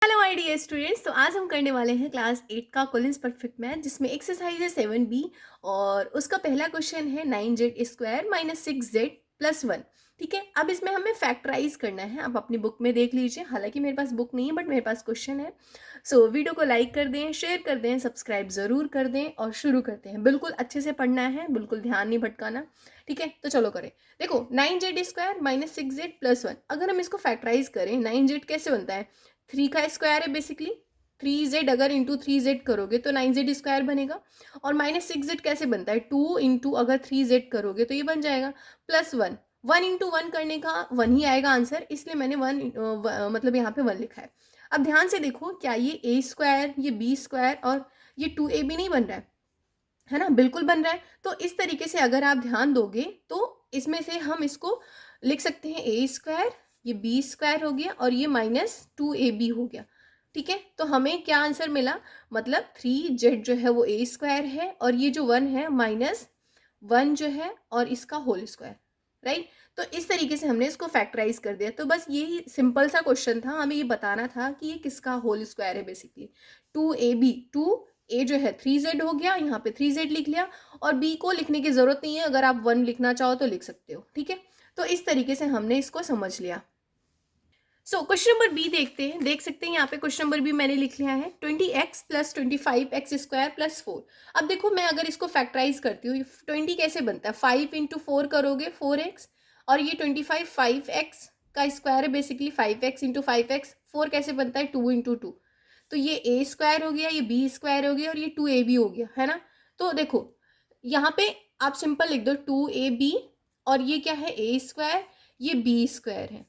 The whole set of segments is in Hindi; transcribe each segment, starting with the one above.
Hello my dear students. तो आज हम करने वाले हैं क्लास 8 का कोलिन्स परफेक्ट मैथ, जिसमें एक्सरसाइज है 7B और उसका पहला क्वेश्चन है 9z² - 6z+1। ठीक है, अब इसमें हमें फैक्टराइज करना है। आप अपनी बुक में देख लीजिए, हालांकि मेरे पास बुक नहीं है बट मेरे पास क्वेश्चन है। सो वीडियो को लाइक कर दें, शेयर कर दें, सब्सक्राइब ज़रूर कर दें और शुरू करते हैं। बिल्कुल अच्छे से पढ़ना है, बिल्कुल ध्यान नहीं भटकाना। ठीक है, तो चलो करें। देखो 9z² - 6z+1, अगर हम इसको फैक्टराइज करें 9z कैसे बनता है, 3 का स्क्वायर है बेसिकली। 3z अगर इंटू 3z करोगे तो 9z² बनेगा। और -6z कैसे बनता है, 2 इंटू अगर 3z करोगे तो ये बन जाएगा +1। 1 इंटू 1 करने का 1 ही आएगा आंसर, इसलिए मैंने 1 मतलब यहाँ पे 1 लिखा है। अब ध्यान से देखो, क्या ये a², ये b² और ये 2ab नहीं बन रहा है ना? बिल्कुल बन रहा है। तो इस तरीके से अगर आप ध्यान दोगे तो इसमें से हम इसको लिख सकते हैं a², ये b² हो गया और ये -2ab हो गया। ठीक है, तो हमें क्या आंसर मिला, मतलब 3z जो है वो a² है और ये जो 1 है -1 जो है और इसका होल स्क्वायर। राइट, तो इस तरीके से हमने इसको फैक्टराइज कर दिया। तो बस यही सिंपल सा क्वेश्चन था, हमें ये बताना था कि ये किसका होल स्क्वायर है बेसिकली। 2ab, 2a जो है 3z हो गया, यहाँ पे 3z लिख लिया और b को लिखने की जरूरत नहीं है, अगर आप 1 लिखना चाहो तो लिख सकते हो। ठीक है, तो इस तरीके से हमने इसको समझ लिया। सो क्वेश्चन नंबर बी देखते हैं। देख सकते हैं यहाँ पे क्वेश्चन नंबर बी मैंने लिख लिया है 20x + 25x² + 4। अब देखो मैं अगर इसको फैक्टराइज करती हूँ, 20 कैसे बनता है, 5 इंटू 4 करोगे 4x और ये 25 5x का स्क्वायर है बेसिकली, 5x इंटू 5x। 4 कैसे बनता है, 2 इंटू 2। तो ये a² हो गया, ये b² हो गया और ये 2ab हो गया, है ना? तो देखो यहाँ पे आप सिंपल लिख दो 2ab और ये क्या है a², ये b² है।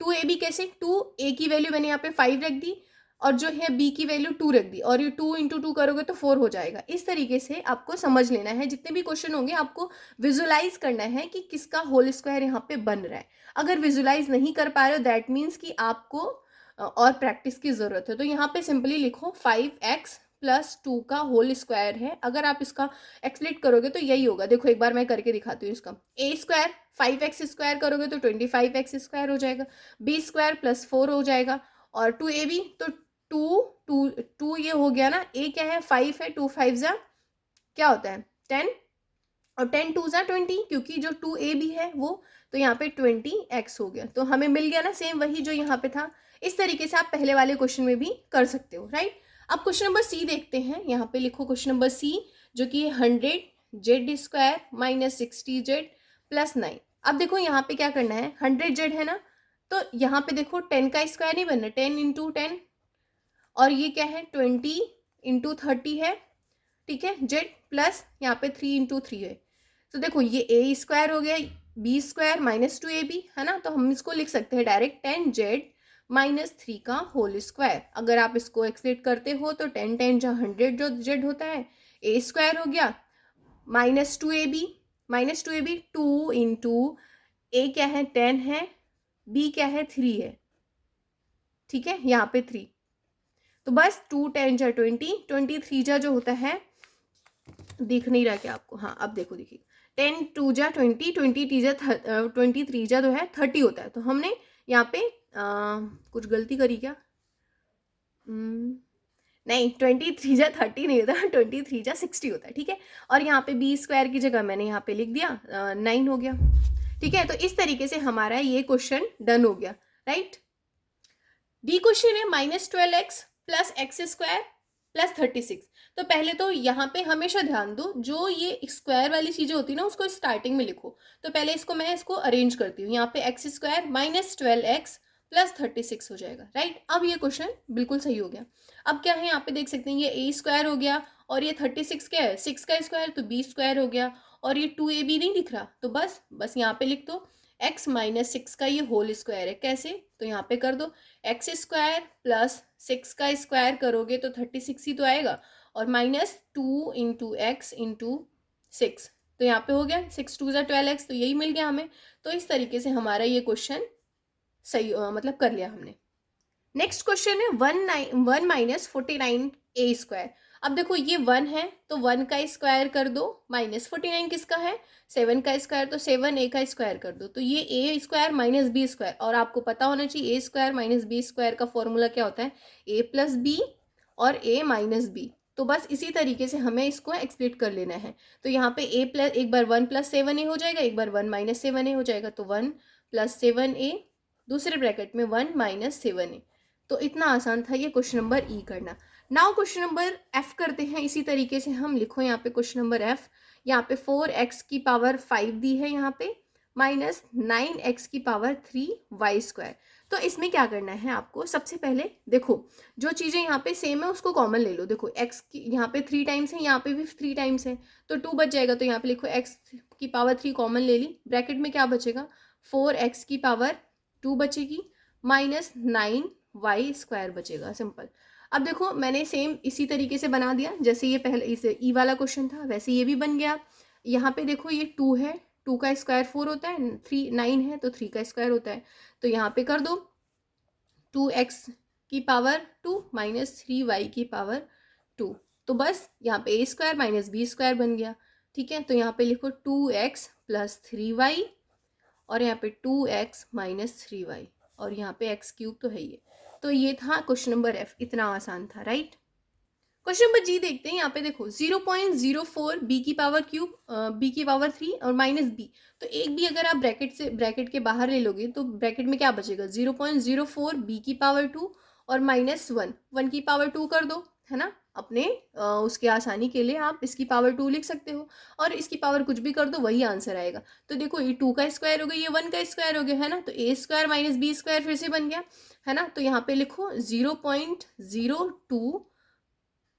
2ab कैसे, 2a की वैल्यू मैंने यहाँ पे 5 रख दी और जो है b की वैल्यू 2 रख दी और ये 2 इंटू 2 करोगे तो 4 हो जाएगा। इस तरीके से आपको समझ लेना है, जितने भी क्वेश्चन होंगे आपको विजुलाइज करना है कि किसका होल स्क्वायर यहाँ पे बन रहा है। अगर विजुलाइज नहीं कर पा रहे हो दैट मीन्स कि आपको और प्रैक्टिस की जरूरत है। तो यहाँ पे सिंपली लिखो 5x + 2 का होल स्क्वायर है। अगर आप इसका एक्सप्लेट करोगे तो यही होगा। देखो एक बार मैं करके दिखाती हूँ इसका। a² 5x² करोगे तो 25x² हो जाएगा, b² + 4 हो जाएगा और 2ab तो 2 ये हो गया ना। a क्या है, 5 है, 2 5 जा क्या होता है 10 और 10 2 जा 20, क्योंकि जो 2ab है वो, तो यहाँ पे 20x हो गया। तो हमें मिल गया ना सेम वही जो यहाँ पे था। इस तरीके से आप पहले वाले क्वेश्चन में भी कर सकते हो। राइट, अब क्वेश्चन नंबर सी देखते हैं। यहाँ पे लिखो क्वेश्चन नंबर सी, जो कि 100z² - 60z+9। अब देखो यहाँ पे क्या करना है, 100z है ना, तो यहाँ पे देखो 10 का स्क्वायर नहीं बनना, 10 इंटू 10 और ये क्या है 20 इंटू 30 है। ठीक है, z प्लस यहाँ पे 3 इंटू 3 है। तो देखो ये a² हो गया, b² - 2ab है ना, तो हम इसको लिख सकते हैं डायरेक्ट 10z - 3 का होल स्क्वायर। अगर आप इसको एक्सप्लेट करते हो तो 10 10 जो 100 जो z होता है, a² हो गया -2ab 2 इंटू a क्या है 10 है, b क्या है 3 है। ठीक है, यहाँ पे 3, तो बस 2 10 जा 20, 23 जा जो होता है, दिख नहीं रहा क्या आपको, हाँ अब देखो, देखिए 10 2 जा 20, 23 जा जो है 30 होता है। तो हमने यहाँ पे कुछ गलती करी क्या, नहीं 23 जा 30 नहीं होता, 23 जा 60 होता है। ठीक है, और यहाँ पे b² की जगह मैंने यहाँ पे लिख दिया 9 हो गया। ठीक है, तो इस तरीके से हमारा ये क्वेश्चन डन हो गया। राइट, डी क्वेश्चन है -12x + x² + 36। तो पहले तो यहाँ पे हमेशा ध्यान दो, जो ये स्क्वायर वाली चीजें होती है ना उसको स्टार्टिंग में लिखो। तो पहले मैं इसको अरेंज करती हूँ। यहाँ पे x² - 12x + 36 हो जाएगा। राइट, अब ये क्वेश्चन बिल्कुल सही हो गया। अब क्या है, यहाँ पे देख सकते हैं ये a² हो गया और ये 36 क्या है, 6 का स्क्वायर, तो b² हो गया और ये 2ab नहीं दिख रहा, तो बस यहाँ पे लिख दो x - 6 का ये होल स्क्वायर है। कैसे, तो यहाँ पे कर दो x² + 6 का स्क्वायर करोगे तो 36 ही तो आएगा और -2 इंटू x इंटू 6, तो यहाँ पे हो गया 6 2 जा 12x, तो यही मिल गया हमें। तो इस तरीके से हमारा ये क्वेश्चन सही मतलब कर लिया हमने। नेक्स्ट क्वेश्चन है 1 - 49a²। अब देखो ये 1 है तो 1 का स्क्वायर कर दो, माइनस 49 किसका है, 7 का स्क्वायर, तो 7 a का स्क्वायर कर दो, तो ये a square minus B square, और आपको पता होना चाहिए a square minus B square का फॉर्मूला क्या होता है, a प्लस बी और a माइनस बी। तो बस इसी तरीके से हमें इसको एक्सप्लिट कर लेना है। तो यहाँ पे a प्लस, एक बार 1 प्लस 7a हो जाएगा, एक बार 1 माइनस 7a हो जाएगा, तो 1 प्लस 7a, दूसरे ब्रैकेट में 1 माइनस 7a। तो इतना आसान था ये क्वेश्चन नंबर ई करना। नाउ क्वेश्चन नंबर एफ करते हैं इसी तरीके से हम। लिखो यहाँ पे क्वेश्चन नंबर एफ, यहाँ पे 4x की पावर 5 दी है यहाँ पे, माइनस 9x की पावर 3y स्क्वायर। तो इसमें क्या करना है आपको, सबसे पहले देखो जो चीज़ें यहाँ पे सेम है उसको कॉमन ले लो। देखो x की यहाँ पे 3 टाइम्स है, यहाँ पे भी 3 टाइम्स है, तो 2 बच जाएगा। तो यहाँ पे लिखो x की पावर 3 कॉमन ले ली, ब्रैकेट में क्या बचेगा, 4x की पावर 2 बचेगी, माइनस 9y स्क्वायर बचेगा, सिंपल। अब देखो मैंने सेम इसी तरीके से बना दिया, जैसे ये पहले इसे ई वाला क्वेश्चन था वैसे ये भी बन गया। यहाँ पे देखो ये 2 है, 2 का स्क्वायर 4 होता है, 3 9 है तो 3 का स्क्वायर होता है, तो यहाँ पे कर दो 2x की पावर 2 माइनस 3y की पावर 2, तो बस यहाँ पे a square minus B square बन गया। ठीक है, तो यहाँ पे लिखो 2x प्लस 3y, और यहाँ पे 2x माइनस 3y, और यहाँ पे x क्यूब तो है ये। तो ये था क्वेश्चन नंबर एफ, इतना आसान था, राइट। क्वेश्चन नंबर जी देखते हैं। यहाँ पे देखो 0.04 बी की पावर क्यूब, बी की पावर 3 और माइनस बी, तो एक भी अगर आप ब्रैकेट के बाहर ले लोगे तो ब्रैकेट में क्या बचेगा, 0.04 बी की पावर 2 और माइनस 1 की पावर 2 कर दो, है ना। अपने उसके आसानी के लिए आप इसकी पावर 2 लिख सकते हो, और इसकी पावर कुछ भी कर दो वही आंसर आएगा। तो देखो ये 2 का स्क्वायर हो गया, ये 1 का स्क्वायर हो गया, है ना, तो a square minus B square फिर से बन गया, है ना। तो यहाँ पे लिखो 0.02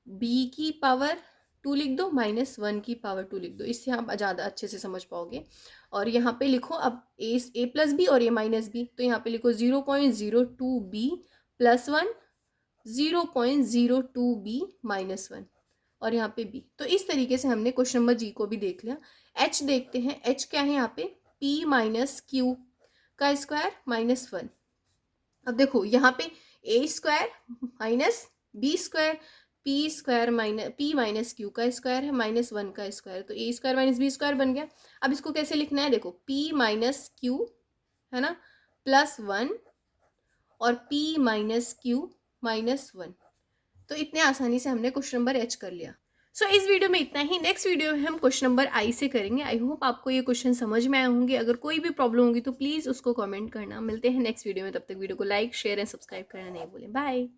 बी की पावर 2 लिख दो, माइनस 1 की पावर 2 लिख दो, इससे आप ज़्यादा अच्छे से समझ पाओगे। और यहाँ पे लिखो अब ए प्लस बी और ए माइनस बी, तो यहाँ पे लिखो 0.02 बी प्लस 1, 0.02 बी माइनस 1, और यहाँ पे बी। तो इस तरीके से हमने क्वेश्चन नंबर जी को भी देख लिया। एच देखते हैं, एच क्या है यहाँ पे, पी माइनस क्यू का स्क्वायर माइनस 1। अब देखो यहाँ पे a square minus B square, p square minus p minus q का स्क्वायर है माइनस 1 का स्क्वायर, तो a square minus B square बन गया। अब इसको कैसे लिखना है, देखो पी माइनस क्यू, है ना, प्लस 1 और पी माइनस क्यू माइनस 1। तो इतने आसानी से हमने क्वेश्चन नंबर एच कर लिया। सो इस वीडियो में इतना ही। नेक्स्ट वीडियो में हम क्वेश्चन नंबर आई से करेंगे। आई होप आपको ये क्वेश्चन समझ में आए होंगे। अगर कोई भी प्रॉब्लम होगी तो प्लीज़ उसको कमेंट करना। मिलते हैं नेक्स्ट वीडियो में, तब तक वीडियो को लाइक शेयर एंड सब्सक्राइब करना नहीं भूलें। बाय।